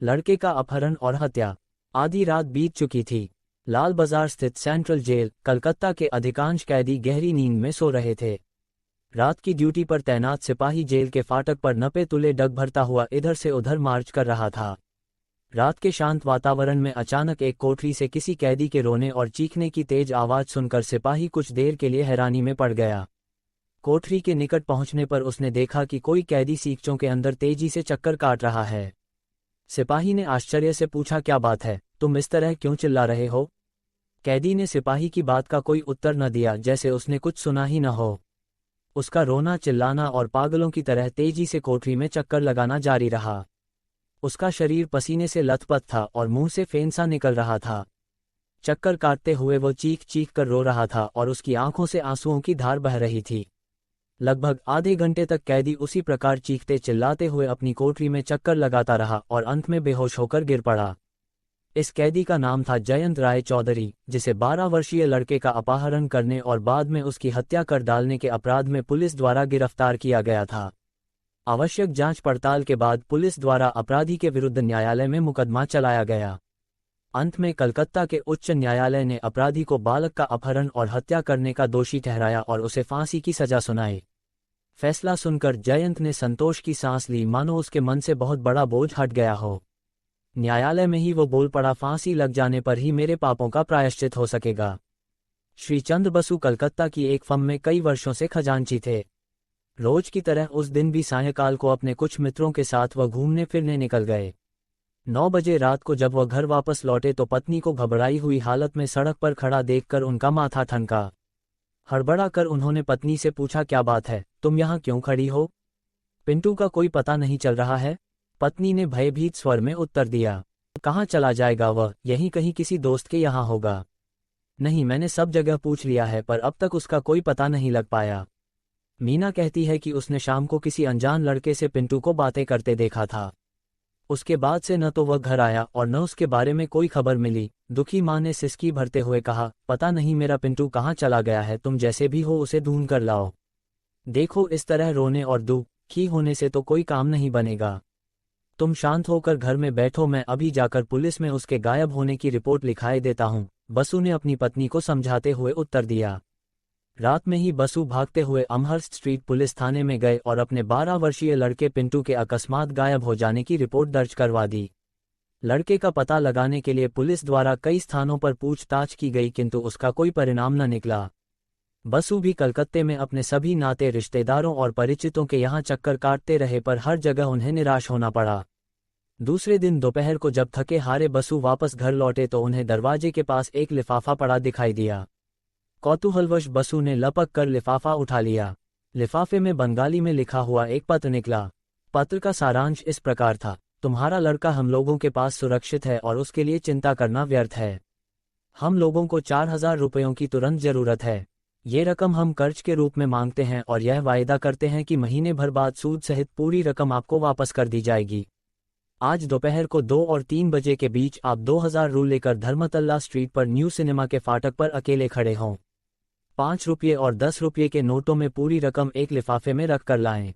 लड़के का अपहरण और हत्या। आधी रात बीत चुकी थी। लाल बाजार स्थित सेंट्रल जेल कलकत्ता के अधिकांश कैदी गहरी नींद में सो रहे थे। रात की ड्यूटी पर तैनात सिपाही जेल के फाटक पर नपे तुले डग भरता हुआ इधर से उधर मार्च कर रहा था। रात के शांत वातावरण में अचानक एक कोठरी से किसी कैदी के रोने और चीखने की तेज आवाज सुनकर सिपाही कुछ देर के लिए हैरानी में पड़ गया। कोठरी के निकट पहुंचने पर उसने देखा कि कोई कैदी सीखचों के अंदर तेजी से चक्कर काट रहा है। सिपाही ने आश्चर्य से पूछा, क्या बात है, तुम इस तरह क्यों चिल्ला रहे हो? कैदी ने सिपाही की बात का कोई उत्तर न दिया, जैसे उसने कुछ सुना ही न हो। उसका रोना, चिल्लाना और पागलों की तरह तेजी से कोठरी में चक्कर लगाना जारी रहा। उसका शरीर पसीने से लथपथ था और मुंह से फेंसा निकल रहा था। चक्कर काटते हुए वो चीख चीख कर रो रहा था और उसकी आंखों से आंसुओं की धार बह रही थी। लगभग आधे घंटे तक कैदी उसी प्रकार चीखते चिल्लाते हुए अपनी कोठरी में चक्कर लगाता रहा और अंत में बेहोश होकर गिर पड़ा। इस कैदी का नाम था जयंत राय चौधरी, जिसे 12 वर्षीय लड़के का अपहरण करने और बाद में उसकी हत्या कर डालने के अपराध में पुलिस द्वारा गिरफ्तार किया गया था। आवश्यक जांच पड़ताल के बाद पुलिस द्वारा अपराधी के विरुद्ध न्यायालय में मुकदमा चलाया गया। अंत में कलकत्ता के उच्च न्यायालय ने अपराधी को बालक का अपहरण और हत्या करने का दोषी ठहराया और उसे फांसी की सजा सुनाई। फैसला सुनकर जयंत ने संतोष की सांस ली, मानो उसके मन से बहुत बड़ा बोझ हट गया हो। न्यायालय में ही वो बोल पड़ा, फांसी लग जाने पर ही मेरे पापों का प्रायश्चित हो सकेगा। श्री चंद्र बसु कलकत्ता की एक फर्म में कई वर्षों से खजांची थे। रोज की तरह उस दिन भी सायंकाल को अपने कुछ मित्रों के साथ वह घूमने फिरने निकल गए। 9 बजे रात को जब वह घर वापस लौटे तो पत्नी को घबराई हुई हालत में सड़क पर खड़ा देखकर उनका माथा ठनका। हड़बड़ा कर उन्होंने पत्नी से पूछा, क्या बात है, तुम यहाँ क्यों खड़ी हो? पिंटू का कोई पता नहीं चल रहा है? पत्नी ने भयभीत स्वर में उत्तर दिया। कहाँ चला जाएगा वह, यहीं कहीं किसी दोस्त के यहाँ होगा। नहीं, मैंने सब जगह पूछ लिया है पर अब तक उसका कोई पता नहीं लग पाया। मीना कहती है कि उसने शाम को किसी अनजान लड़के से पिंटू को बातें करते देखा था। उसके बाद से न तो वह घर आया और न उसके बारे में कोई खबर मिली। दुखी माँ ने सिसकी भरते हुए कहा, पता नहीं मेरा पिंटू कहाँ चला गया है, तुम जैसे भी हो उसे ढूंढ कर लाओ। देखो, इस तरह रोने और दुखी होने से तो कोई काम नहीं बनेगा। तुम शांत होकर घर में बैठो, मैं अभी जाकर पुलिस में उसके गायब होने की रिपोर्ट लिखाए देता हूँ, बसु ने अपनी पत्नी को समझाते हुए उत्तर दिया। रात में ही बसु भागते हुए अमहर्स्ट स्ट्रीट पुलिस थाने में गए और अपने 12 वर्षीय लड़के पिंटू के अकस्मात गायब हो जाने की रिपोर्ट दर्ज करवा दी। लड़के का पता लगाने के लिए पुलिस द्वारा कई स्थानों पर पूछताछ की गई, किंतु उसका कोई परिणाम न निकला। बसु भी कलकत्ते में अपने सभी नाते रिश्तेदारों और परिचितों के यहाँ चक्कर काटते रहे, पर हर जगह उन्हें निराश होना पड़ा। दूसरे दिन दोपहर को जब थके हारे बसु वापस घर लौटे तो उन्हें दरवाजे के पास एक लिफाफा पड़ा दिखाई दिया। कौतूहलवश बसु ने लपक कर लिफाफा उठा लिया। लिफाफे में बंगाली में लिखा हुआ एक पत्र निकला। पत्र का सारांश इस प्रकार था, तुम्हारा लड़का हम लोगों के पास सुरक्षित है और उसके लिए चिंता करना व्यर्थ है। हम लोगों को 4000 रुपयों की तुरंत जरूरत है। ये रकम हम कर्ज के रूप में मांगते हैं और यह वायदा करते हैं कि महीने भर बाद सूद सहित पूरी रकम आपको वापस कर दी जाएगी। आज दोपहर को 2 और 3 बजे के बीच आप 2000 रू लेकर धर्मतल्ला स्ट्रीट पर न्यू सिनेमा के फाटक पर अकेले खड़े हों। 5 रुपये और 10 रुपये के नोटों में पूरी रकम एक लिफाफे में रख कर लाएं।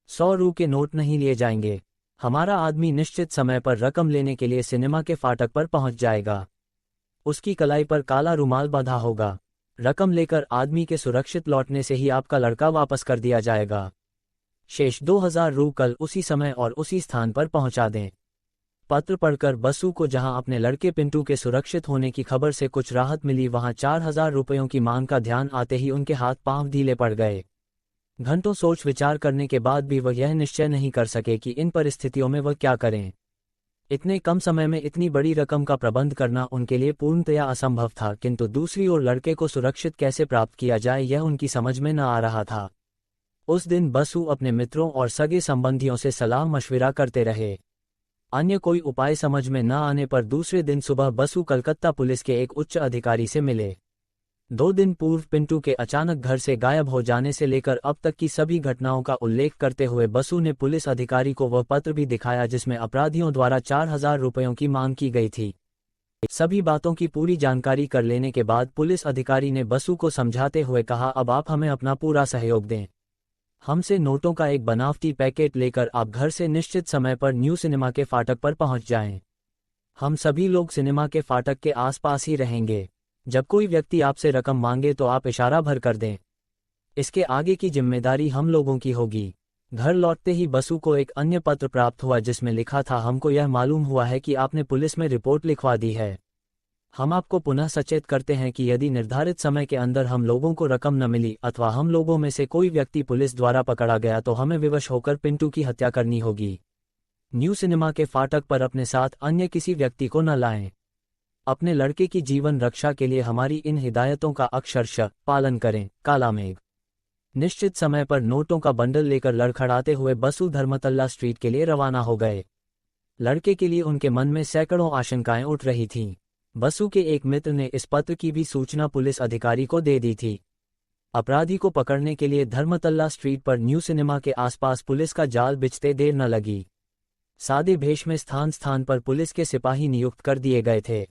100 रू के नोट नहीं लिए जाएंगे। हमारा आदमी निश्चित समय पर रकम लेने के लिए सिनेमा के फाटक पर पहुंच जाएगा। उसकी कलाई पर काला रुमाल बांधा होगा। रकम लेकर आदमी के सुरक्षित लौटने से ही आपका लड़का वापस कर दिया जाएगा। शेष 2000 रू कल उसी समय और उसी स्थान पर पहुंचा दें। पत्र पढ़कर बसु को जहां अपने लड़के पिंटू के सुरक्षित होने की खबर से कुछ राहत मिली, वहां 4000 रुपयों की मांग का ध्यान आते ही उनके हाथ पांव ढीले पड़ गए। घंटों सोच विचार करने के बाद भी वह यह निश्चय नहीं कर सके कि इन परिस्थितियों में वह क्या करें। इतने कम समय में इतनी बड़ी रकम का प्रबंध करना उनके लिए पूर्णतया असंभव था, किंतु दूसरी ओर लड़के को सुरक्षित कैसे प्राप्त किया जाए यह उनकी समझ में न आ रहा था। उस दिन बसु अपने मित्रों और सगे संबंधियों से सलाह मशविरा करते रहे। अन्य कोई उपाय समझ में न आने पर दूसरे दिन सुबह बसु कलकत्ता पुलिस के एक उच्च अधिकारी से मिले। 2 दिन पूर्व पिंटू के अचानक घर से गायब हो जाने से लेकर अब तक की सभी घटनाओं का उल्लेख करते हुए बसु ने पुलिस अधिकारी को वह पत्र भी दिखाया जिसमें अपराधियों द्वारा 4000 रुपयों की मांग की गई थी। सभी बातों की पूरी जानकारी कर लेने के बाद पुलिस अधिकारी ने बसु को समझाते हुए कहा, अब आप हमें अपना पूरा सहयोग दें। हमसे नोटों का एक बनावटी पैकेट लेकर आप घर से निश्चित समय पर न्यू सिनेमा के फाटक पर पहुंच जाएं। हम सभी लोग सिनेमा के फाटक के आसपास ही रहेंगे। जब कोई व्यक्ति आपसे रकम मांगे तो आप इशारा भर कर दें। इसके आगे की जिम्मेदारी हम लोगों की होगी। घर लौटते ही बसु को एक अन्य पत्र प्राप्त हुआ जिसमें लिखा था, हमको यह मालूम हुआ है कि आपने पुलिस में रिपोर्ट लिखवा दी है। हम आपको पुनः सचेत करते हैं कि यदि निर्धारित समय के अंदर हम लोगों को रकम न मिली अथवा हम लोगों में से कोई व्यक्ति पुलिस द्वारा पकड़ा गया तो हमें विवश होकर पिंटू की हत्या करनी होगी। न्यू सिनेमा के फाटक पर अपने साथ अन्य किसी व्यक्ति को न लाएं। अपने लड़के की जीवन रक्षा के लिए हमारी इन हिदायतों का अक्षरशः पालन करें। काला मेघ। निश्चित समय पर नोटों का बंडल लेकर लड़खड़ाते हुए बसु धर्मतल्ला स्ट्रीट के लिए रवाना हो गए। लड़के के लिए उनके मन में सैकड़ों आशंकाएं उठ रही थीं। बसु के एक मित्र ने इस पत्र की भी सूचना पुलिस अधिकारी को दे दी थी। अपराधी को पकड़ने के लिए धर्मतल्ला स्ट्रीट पर न्यू सिनेमा के आसपास पुलिस का जाल बिछते देर न लगी। सादे भेष में स्थान स्थान पर पुलिस के सिपाही नियुक्त कर दिए गए थे।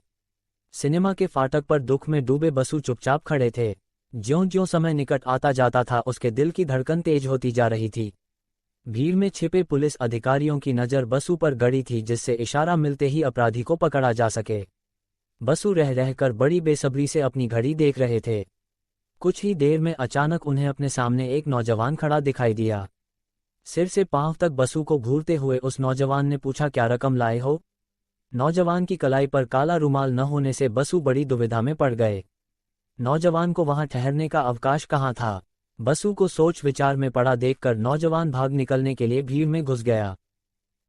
सिनेमा के फाटक पर दुख में डूबे बसु चुपचाप खड़े थे। ज्यों-ज्यों समय निकट आता जाता था उसके दिल की धड़कन तेज होती जा रही थी। भीड़ में छिपे पुलिस अधिकारियों की नज़र बसु पर गड़ी थी जिससे इशारा मिलते ही अपराधी को पकड़ा जा सके। बसु रह रहकर बड़ी बेसब्री से अपनी घड़ी देख रहे थे। कुछ ही देर में अचानक उन्हें अपने सामने एक नौजवान खड़ा दिखाई दिया। सिर से पांव तक बसु को घूरते हुए उस नौजवान ने पूछा, क्या रकम लाए हो? नौजवान की कलाई पर काला रुमाल न होने से बसु बड़ी दुविधा में पड़ गए। नौजवान को वहां ठहरने का अवकाश कहाँ था? बसु को सोच विचार में पड़ा देखकर नौजवान भाग निकलने के लिए भीड़ में घुस गया।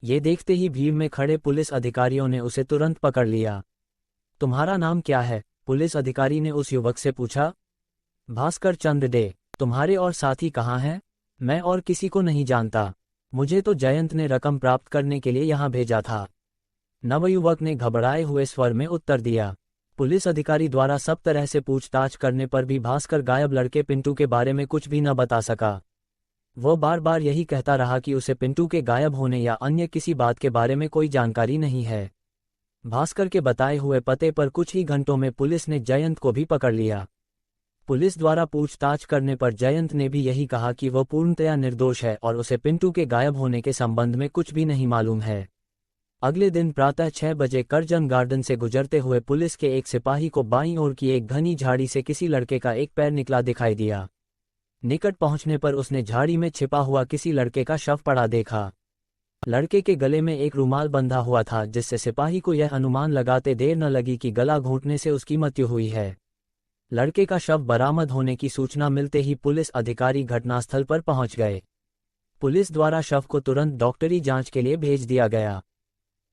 ये देखते ही भीड़ में खड़े पुलिस अधिकारियों ने उसे तुरंत पकड़ लिया। तुम्हारा नाम क्या है? पुलिस अधिकारी ने उस युवक से पूछा। भास्कर चंद्र डे। तुम्हारे और साथी कहाँ हैं? मैं और किसी को नहीं जानता। मुझे तो जयंत ने रकम प्राप्त करने के लिए यहाँ भेजा था। नवयुवक ने घबराए हुए स्वर में उत्तर दिया। पुलिस अधिकारी द्वारा सब तरह से पूछताछ करने पर भी भास्कर गायब लड़के पिंटू के बारे में कुछ भी न बता सका। वह बार बार यही कहता रहा कि उसे पिंटू के गायब होने या अन्य किसी बात के बारे में कोई जानकारी नहीं है। भास्कर के बताए हुए पते पर कुछ ही घंटों में पुलिस ने जयंत को भी पकड़ लिया। पुलिस द्वारा पूछताछ करने पर जयंत ने भी यही कहा कि वह पूर्णतया निर्दोष है और उसे पिंटू के गायब होने के संबंध में कुछ भी नहीं मालूम है। अगले दिन प्रातः 6 बजे करजन गार्डन से गुजरते हुए पुलिस के एक सिपाही को बाईं ओर की एक घनी झाड़ी से किसी लड़के का एक पैर निकला दिखाई दिया। निकट पहुंचने पर उसने झाड़ी में छिपा हुआ किसी लड़के का शव पड़ा देखा। लड़के के गले में एक रुमाल बंधा हुआ था जिससे सिपाही को यह अनुमान लगाते देर न लगी कि गला घोंटने से उसकी मृत्यु हुई है। लड़के का शव बरामद होने की सूचना मिलते ही पुलिस अधिकारी घटनास्थल पर पहुंच गए। पुलिस द्वारा शव को तुरंत डॉक्टरी जांच के लिए भेज दिया गया।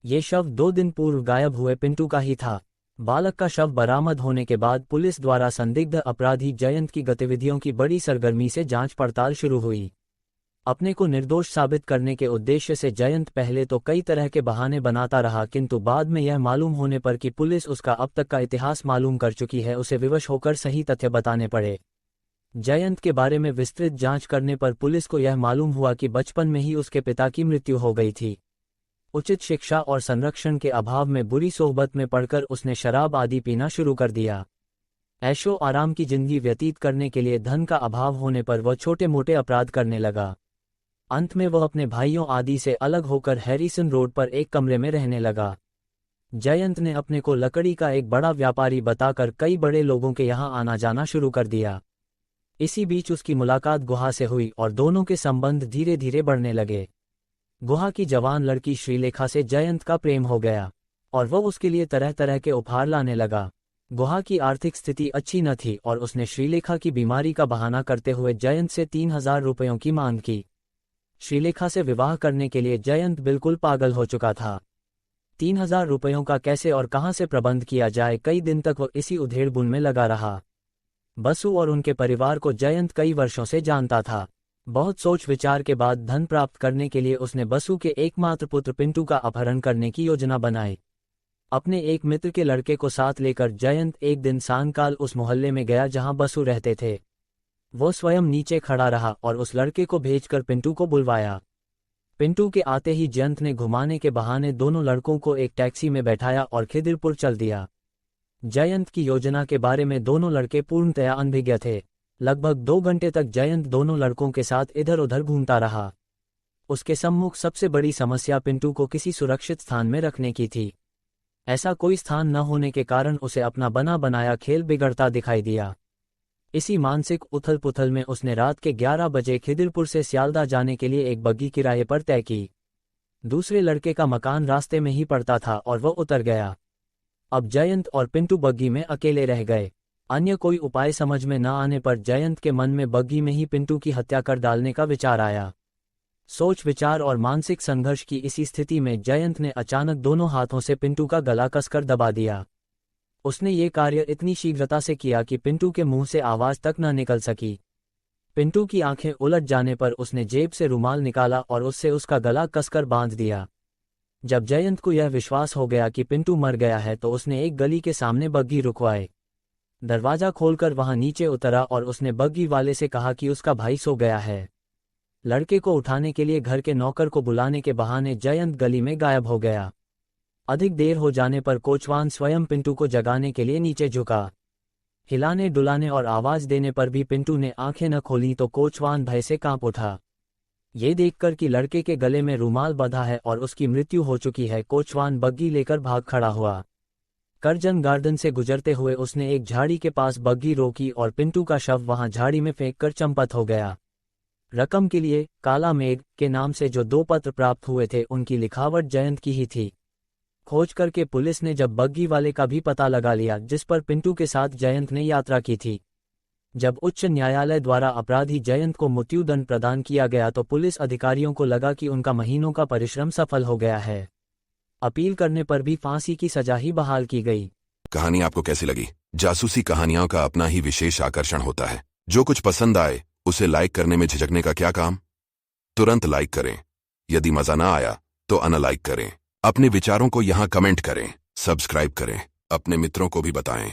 ये शव 2 दिन पूर्व गायब हुए पिंटू का ही था। बालक का शव बरामद होने के बाद पुलिस द्वारा संदिग्ध अपराधी जयंत की गतिविधियों की बड़ी सरगर्मी से जांच पड़ताल शुरू हुई। अपने को निर्दोष साबित करने के उद्देश्य से जयंत पहले तो कई तरह के बहाने बनाता रहा, किंतु बाद में यह मालूम होने पर कि पुलिस उसका अब तक का इतिहास मालूम कर चुकी है, उसे विवश होकर सही तथ्य बताने पड़े। जयंत के बारे में विस्तृत जांच करने पर पुलिस को यह मालूम हुआ कि बचपन में ही उसके पिता की मृत्यु हो गई थी। उचित शिक्षा और संरक्षण के अभाव में बुरी सोहबत में पड़कर उसने शराब आदि पीना शुरू कर दिया। ऐशो आराम की जिंदगी व्यतीत करने के लिए धन का अभाव होने पर वह छोटे मोटे अपराध करने लगा। अंत में वह अपने भाइयों आदि से अलग होकर हैरिसन रोड पर एक कमरे में रहने लगा। जयंत ने अपने को लकड़ी का एक बड़ा व्यापारी बताकर कई बड़े लोगों के यहाँ आना जाना शुरू कर दिया। इसी बीच उसकी मुलाकात गुहा से हुई और दोनों के संबंध धीरे धीरे बढ़ने लगे। गुहा की जवान लड़की श्रीलेखा से जयंत का प्रेम हो गया और वह उसके लिए तरह तरह के उपहार लाने लगा। गुहा की आर्थिक स्थिति अच्छी न थी और उसने श्रीलेखा की बीमारी का बहाना करते हुए जयंत से 3000 रुपयों की मांग की। श्रीलेखा से विवाह करने के लिए जयंत बिल्कुल पागल हो चुका था। 3000 रुपयों का कैसे और कहां से प्रबंध किया जाए, कई दिन तक वह इसी उधेड़बुन में लगा रहा। बसु और उनके परिवार को जयंत कई वर्षों से जानता था। बहुत सोच विचार के बाद धन प्राप्त करने के लिए उसने बसु के एकमात्र पुत्र पिंटू का अपहरण करने की योजना बनाई। अपने एक मित्र के लड़के को साथ लेकर जयंत एक दिन सांयकाल उस मोहल्ले में गया जहां बसु रहते थे। वो स्वयं नीचे खड़ा रहा और उस लड़के को भेजकर पिंटू को बुलवाया। पिंटू के आते ही जयंत ने घुमाने के बहाने दोनों लड़कों को एक टैक्सी में बैठाया और खिदिरपुर चल दिया। जयंत की योजना के बारे में दोनों लड़के पूर्णतया अनभिज्ञ थे। लगभग 2 घंटे तक जयंत दोनों लड़कों के साथ इधर उधर घूमता रहा। उसके सम्मुख सबसे बड़ी समस्या पिंटू को किसी सुरक्षित स्थान में रखने की थी। ऐसा कोई स्थान न होने के कारण उसे अपना बना बनाया खेल बिगड़ता दिखाई दिया। इसी मानसिक उथल पुथल में उसने रात के 11 बजे खिदिरपुर से सियालदा जाने के लिए एक बग्गी किराए पर तय की। दूसरे लड़के का मकान रास्ते में ही पड़ता था और वह उतर गया। अब जयंत और पिंटू बग्गी में अकेले रह गए। अन्य कोई उपाय समझ में न आने पर जयंत के मन में बग्गी में ही पिंटू की हत्या कर डालने का विचार आया। सोच विचार और मानसिक संघर्ष की इसी स्थिति में जयंत ने अचानक दोनों हाथों से पिंटू का गला कसकर दबा दिया। उसने ये कार्य इतनी शीघ्रता से किया कि पिंटू के मुंह से आवाज तक न निकल सकी। पिंटू की आंखें उलट जाने पर उसने जेब से रुमाल निकाला और उससे उसका गला कसकर बांध दिया। जब जयंत को यह विश्वास हो गया कि पिंटू मर गया है तो उसने एक गली के सामने बग्गी रुकवाए। दरवाजा खोलकर वहां नीचे उतरा और उसने बग्गी वाले से कहा कि उसका भाई सो गया है। लड़के को उठाने के लिए घर के नौकर को बुलाने के बहाने जयंत गली में गायब हो गया। अधिक देर हो जाने पर कोचवान स्वयं पिंटू को जगाने के लिए नीचे झुका। हिलाने डुलाने और आवाज देने पर भी पिंटू ने आंखें न खोली तो कोचवान भय से कांप उठा। ये देखकर कि लड़के के गले में रुमाल बंधा है और उसकी मृत्यु हो चुकी है, कोचवान बग्गी लेकर भाग खड़ा हुआ। करजन गार्डन से गुजरते हुए उसने एक झाड़ी के पास बग्गी रोकी और पिंटू का शव वहां झाड़ी में फेंककर चंपत हो गया। रकम के लिए काला मेघ के नाम से जो 2 पत्र प्राप्त हुए थे उनकी लिखावट जयंत की ही थी। खोज करके पुलिस ने जब बग्गी वाले का भी पता लगा लिया जिस पर पिंटू के साथ जयंत ने यात्रा की थी। जब उच्च न्यायालय द्वारा अपराधी जयंत को मृत्युदंड प्रदान किया गया तो पुलिस अधिकारियों को लगा कि उनका महीनों का परिश्रम सफल हो गया है। अपील करने पर भी फांसी की सजा ही बहाल की गई। कहानी आपको कैसी लगी? जासूसी कहानियों का अपना ही विशेष आकर्षण होता है। जो कुछ पसंद आए उसे लाइक करने में झिझकने का क्या काम? तुरंत लाइक करें। यदि मजा ना आया तो अनलाइक करें। अपने विचारों को यहाँ कमेंट करें, सब्सक्राइब करें, अपने मित्रों को भी बताएं।